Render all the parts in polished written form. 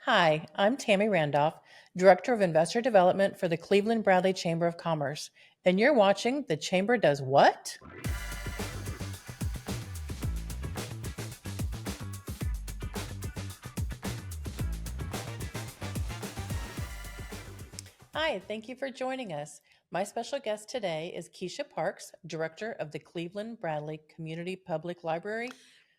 Hi, I'm Tammy Randolph, Director of Investor Development for the Cleveland Bradley Chamber of Commerce, and you're watching The Chamber Does What? Hi, thank you for joining us. My special guest today is Keisha Parks, Director of the Cleveland Bradley Community Public Library.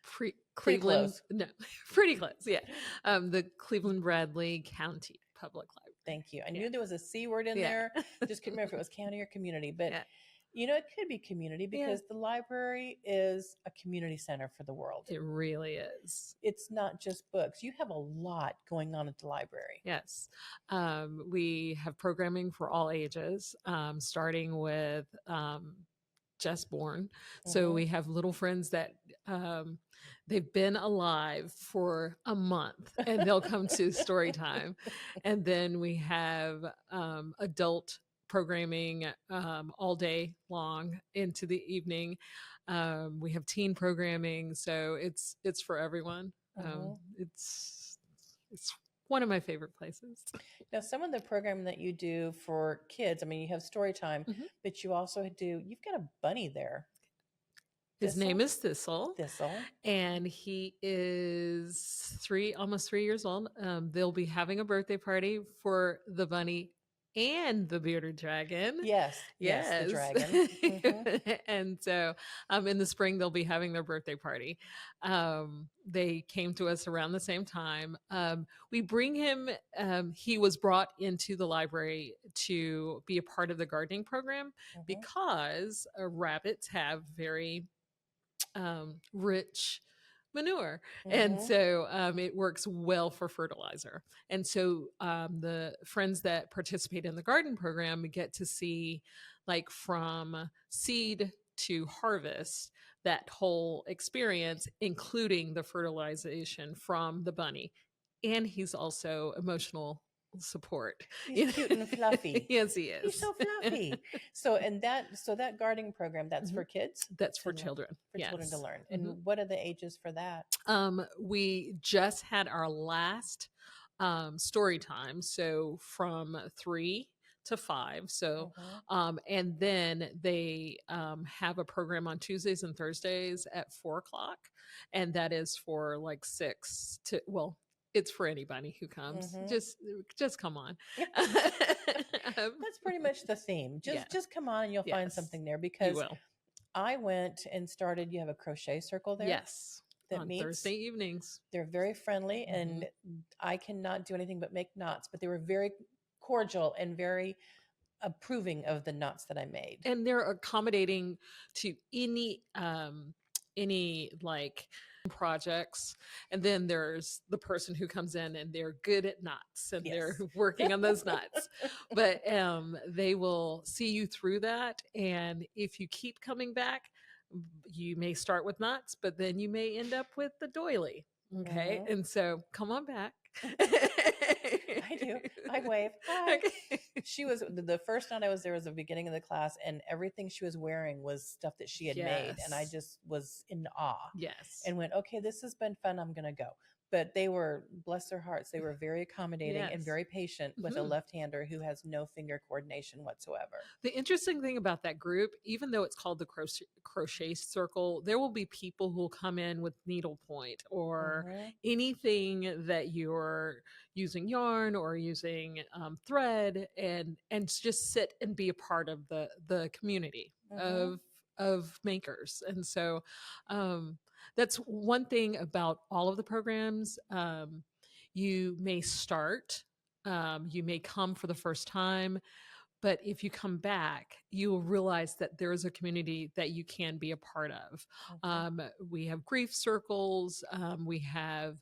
Pretty Cleveland, close. no, pretty close, yeah. The Cleveland Bradley County Public Library. Thank you. I Yeah, knew there was a C word in yeah, there. Just couldn't remember if it was county or community, but yeah, it could be community yeah. because the library is a community center for the world. It really is. It's not just books. You have a lot going on at the library. Yes, we have programming for all ages, starting with just born. So Hmm. we have little friends that um, they've been alive for a month and they'll come to story time. And then we have adult programming all day long into the evening. We have teen programming, so it's for everyone. Hmm. It's one of my favorite places. Now, some of the programming that you do for kids, I mean, you have story time, Mhm. but you've got a bunny there. His name Thistle? is Thistle, Thistle. and he is almost 3 years old. They'll be having a birthday party for the bunny and the bearded dragon. Yes, the Yes. dragon. Hmm. And so in the spring, they'll be having their birthday party. They came to us around the same time. We bring him, he was brought into the library to be a part of the gardening program Hmm. because rabbits have very rich manure. And Hmm. so it works well for fertilizer. And so the friends that participate in the garden program get to see, like, from seed to harvest, that whole experience, including the fertilization from the bunny. And he's also emotional support. He's cute and fluffy. Yes, he He's is. so fluffy. So that gardening program, that's Mhm. for kids That's to for children. for children to Yes. learn. Mhm. And what are the ages for that? We just had our last story time, so from 3 to 5. So, Hmm. and then they have a program on Tuesdays and Thursdays at 4 o'clock, and that is for like 6 to, well, it's for anybody who comes. Hmm. Just come on. That's pretty much the theme. Yeah. Just come on and you'll find Yes. something there You because will. I went and started, you have a crochet circle there Yes. that On Thursday meets. evenings. They're very friendly Mhm. and I cannot do anything but make knots, but they were very cordial and very approving of the knots that I made. And they're accommodating to any like projects. And then there's the person who comes in and they're good at knots and they're Yes. working on those knots, but they will see you through that. And if you keep coming back, you may start with knots, but then you may end up with the doily. Okay, Hmm. and so come on back. I do. I wave. Hi. Okay. She was the first night I was there was the beginning of the class, and everything she was wearing was stuff that she had made, and I Yes. just was in awe Yes. and went, okay, this has been fun. I'm gonna go. But they were, bless their hearts, they were very accommodating and Yes. very patient with a Mhm. left-hander who has no finger coordination whatsoever. The interesting thing about that group, even though it's called the crochet circle, there will be people who will come in with needlepoint or Hmm. anything that you're using yarn or using thread, and just sit and be a part of the community Hmm. of makers. And so um, that's one thing about all of the programs. You may start. You may come for the first time, but if you come back, you will realize that there is a community that you can be a part of. Hmm. We have grief circles. We have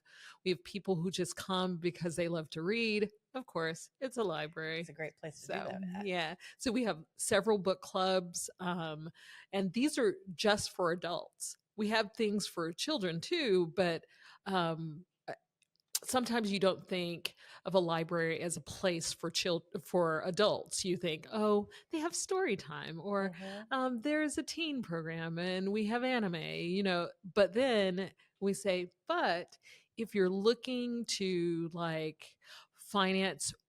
people who just come because they love to read. Of course, it's a library. It's a great place to do So that at. yeah, so we have several book clubs, and these are just for adults. We have things for children too, but um, sometimes you don't think of a library as a place for adults. You think, oh, they have story time, or Hmm. there's a teen program, and we have anime. But then we say, but if you're looking to like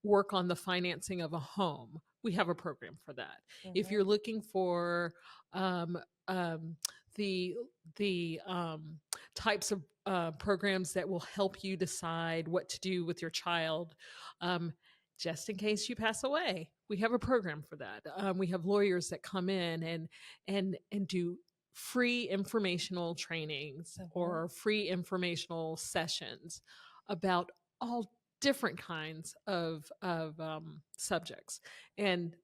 work on the financing of a home, we have a program for that. If you're looking for um, um, the types of programs that will help you decide what to do with your child, um, just in case you pass away, we have a program for that. We have lawyers that come in and do free informational trainings or free informational sessions about all different kinds of subjects. And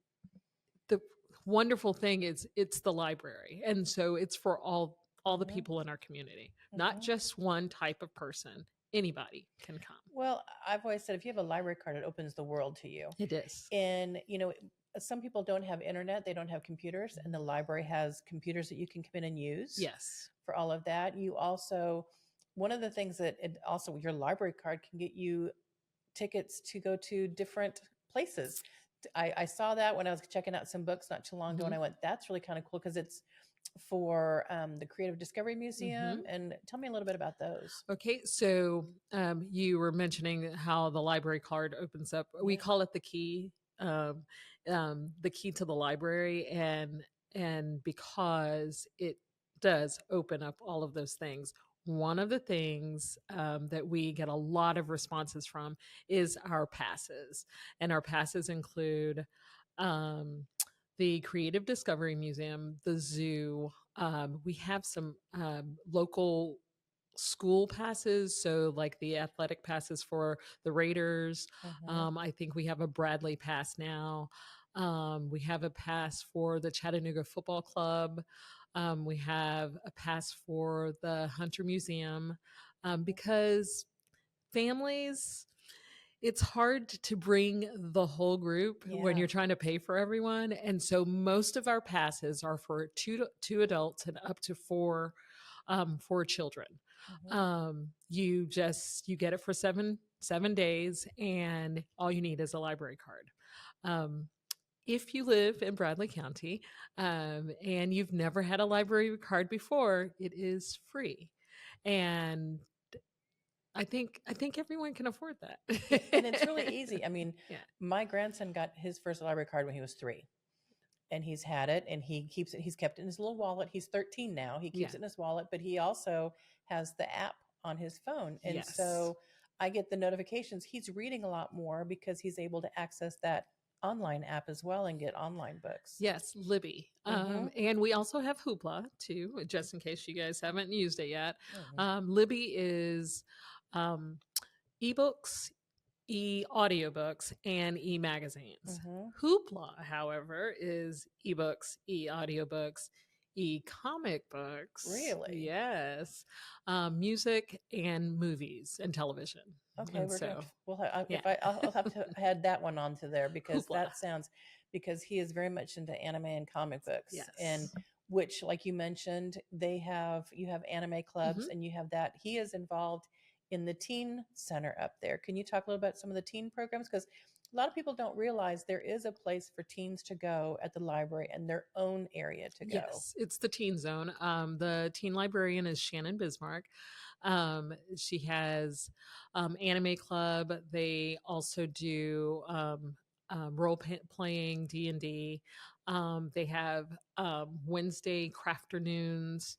the wonderful thing is it's the library, and so it's for all the people in our community, not just one type of person. Anybody can come. Well, I've always said if you have a library card, it opens the world to you. It is. And, some people don't have internet, they don't have computers, and the library has computers that you can come in and use. Yes. For all of that. You also, one of the things that also your library card can get you tickets to go to different places. I saw that when I was checking out some books not too long ago, and I went, that's really kind of cool because it's for the Creative Discovery Museum. And tell me a little bit about those. Okay, so you were mentioning how the library card opens up. We call it the key to the library, and because it does open up all of those things. One of the things that we get a lot of responses from is our passes, and our passes include the Creative Discovery Museum, the zoo. We have some local school passes, so like the athletic passes for the Raiders. I think we have a Bradley pass now. We have a pass for the Chattanooga Football Club. We have a pass for the Hunter Museum, because families, it's hard to bring the whole group when you're trying to pay for everyone. And so most of our passes are for two adults and up to four children. You get it for seven days, and all you need is a library card. If you live in Bradley County and you've never had a library card before, it is free. And I think everyone can afford that. And it's really easy. I mean, my grandson got his first library card when he was 3. And he's had it, and he keeps it. He's kept it in his little wallet. He's 13 now. He keeps it in his wallet, but he also has the app on his phone. And so I get the notifications. He's reading a lot more because he's able to access that online app as well and get online books. Yes, Libby. And we also have Hoopla too, just in case you guys haven't used it yet. Libby is ebooks, e-audiobooks, and e-magazines. Hoopla, however, is ebooks, e-audiobooks, e-comic books. Really? Yes. Music and movies and television. Okay, I'll have to add that one onto there because Hoopla. That sounds, because he is very much into anime and comic books. Yes. And which, like you mentioned, you have anime clubs and you have that. He is involved in the teen center up there. Can you talk a little about some of the teen programs? Because a lot of people don't realize there is a place for teens to go at the library and their own area to go. Yes, it's the teen zone. The teen librarian is Shannon Bismarck. She has anime club. They also do role playing, D&D. They have Wednesday crafternoons.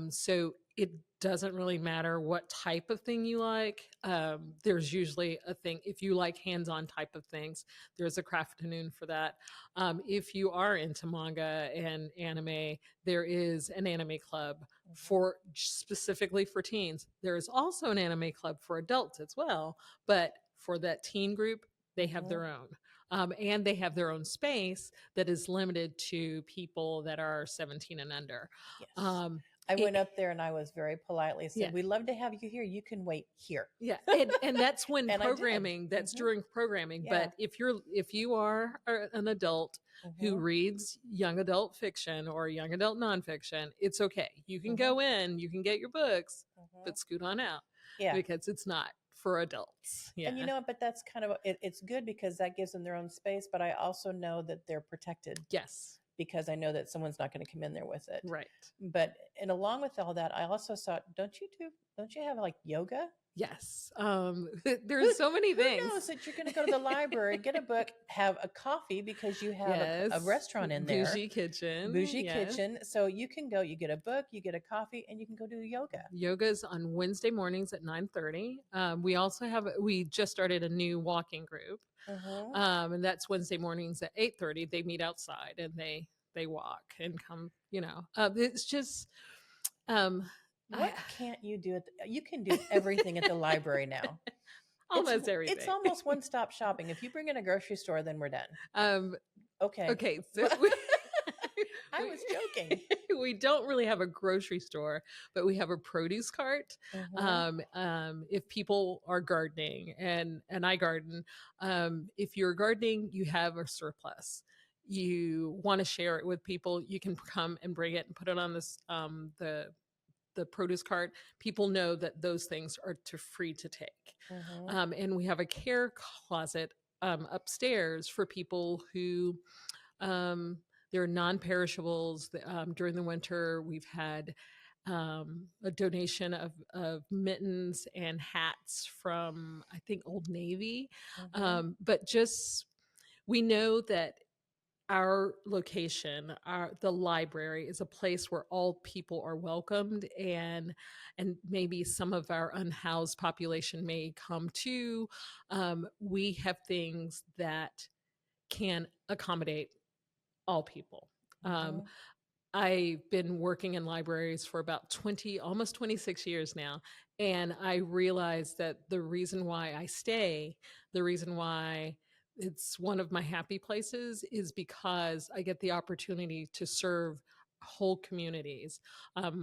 So it doesn't really matter what type of thing you like. There's usually a thing. If you like hands-on type of things, there's a crafternoon for that. If you are into manga and anime, there is an anime club for specifically for teens. There is also an anime club for adults as well, but for that teen group, they have their own. And they have their own space that is limited to people that are 17 and under. Yes. I went up there and I was very politely said, "We'd love to have you here. You can wait here." Yeah, and that's when programming. That's during programming. Yeah. But if you are an adult who reads young adult fiction or young adult nonfiction, it's okay. You can go in, you can get your books, but scoot on out. Yeah, because it's not for adults. Yeah. And but that's kind of it's good because that gives them their own space. But I also know that they're protected. Yes. because I know that someone's not going to come in there with it. Right. But, and along with all that, I also saw, don't you have like yoga? Yes. There's so many things. Who knows that you're going to go to the library, get a book, have a coffee because you have a restaurant in there. Bougie kitchen. Bougie kitchen. So you can go, you get a book, you get a coffee, and you can go do yoga. Yoga's on Wednesday mornings at 9:30. We just started a new walking group. And that's Wednesday mornings at 8:30. They meet outside and they walk and come, it's just, what can't you do? You can do everything at the library now. Almost everything. It's almost one-stop shopping. If you bring in a grocery store, then we're done. Okay. So I was joking. We don't really have a grocery store, but we have a produce cart. If people are gardening, and I garden, if you're gardening, you have a surplus. You want to share it with people, you can come and bring it and put it on this the produce cart. People know that those things are free to take. And we have a care closet upstairs for people who there are non-perishables. During the winter, we've had a donation of mittens and hats from, I think, Old Navy. But just, we know that our location, the library, is a place where all people are welcomed, and maybe some of our unhoused population may come to. We have things that can accommodate all people. I've been working in libraries for about almost 26 years now. And I realized that the reason why I stay, the reason why it's one of my happy places, is because I get the opportunity to serve whole communities.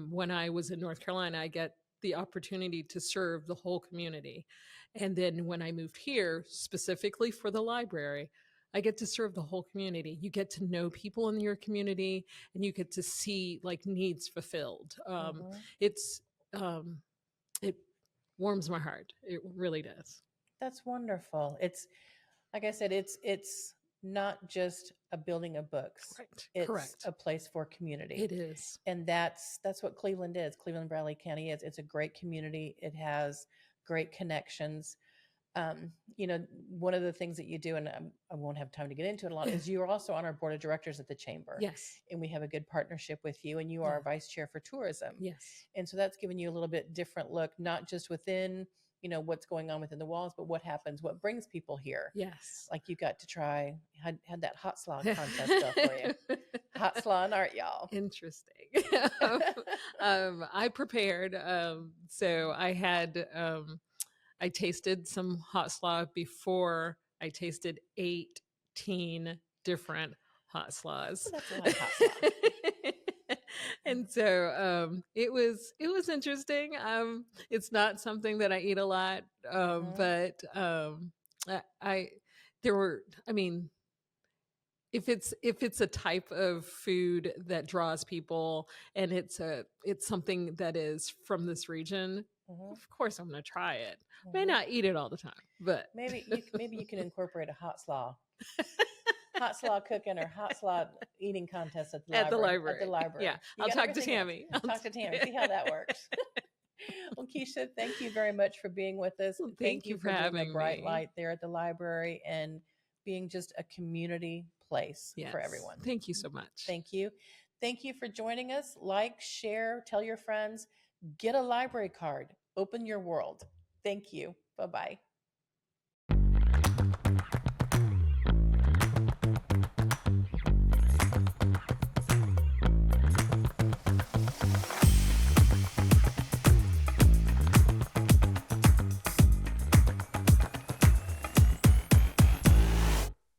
When I was in North Carolina, I get the opportunity to serve the whole community. And then when I moved here, specifically for the library, I get to serve the whole community. You get to know people in your community, and you get to see like needs fulfilled. It warms my heart. It really does. That's wonderful. It's, like I said, it's not just a building of books. Right. It's Correct. a place for community. It is. And that's what Cleveland is. Cleveland Valley County is. It's a great community. It has great connections. One of the things that you do, and I won't have time to get into it a lot, is you're also on our board of directors at the chamber. Yes. And we have a good partnership with you, and you are our vice chair for tourism. Yes. And so that's given you a little bit different look, not just within, what's going on within the walls, but what happens, what brings people here. Yes. Like you got to try, had that hot slaw contest go for you. Hot slaw and art, y'all. Interesting. I prepared. So I had, I tasted some hot slaw before I tasted 18 different hot slaws. That's a lot of hot slaw. And so it was interesting. It's not something that I eat a lot, but if it's a type of food that draws people, and it's something that is from this region, of course I'm going to try it. May not eat it all the time, but maybe you can incorporate a hot slaw cooking or hot slaw eating contest at the library. At the library. Yeah, I'll talk to Tammy. Talk to Tammy. See how that works. Well, Keisha, thank you very much for being with us. Well, thank you for having being a bright light there at the library and being just a community place for everyone. Thank you so much. Thank you. Thank you for joining us. Like, share, tell your friends, get a library card, open your world. Thank you. Bye-bye.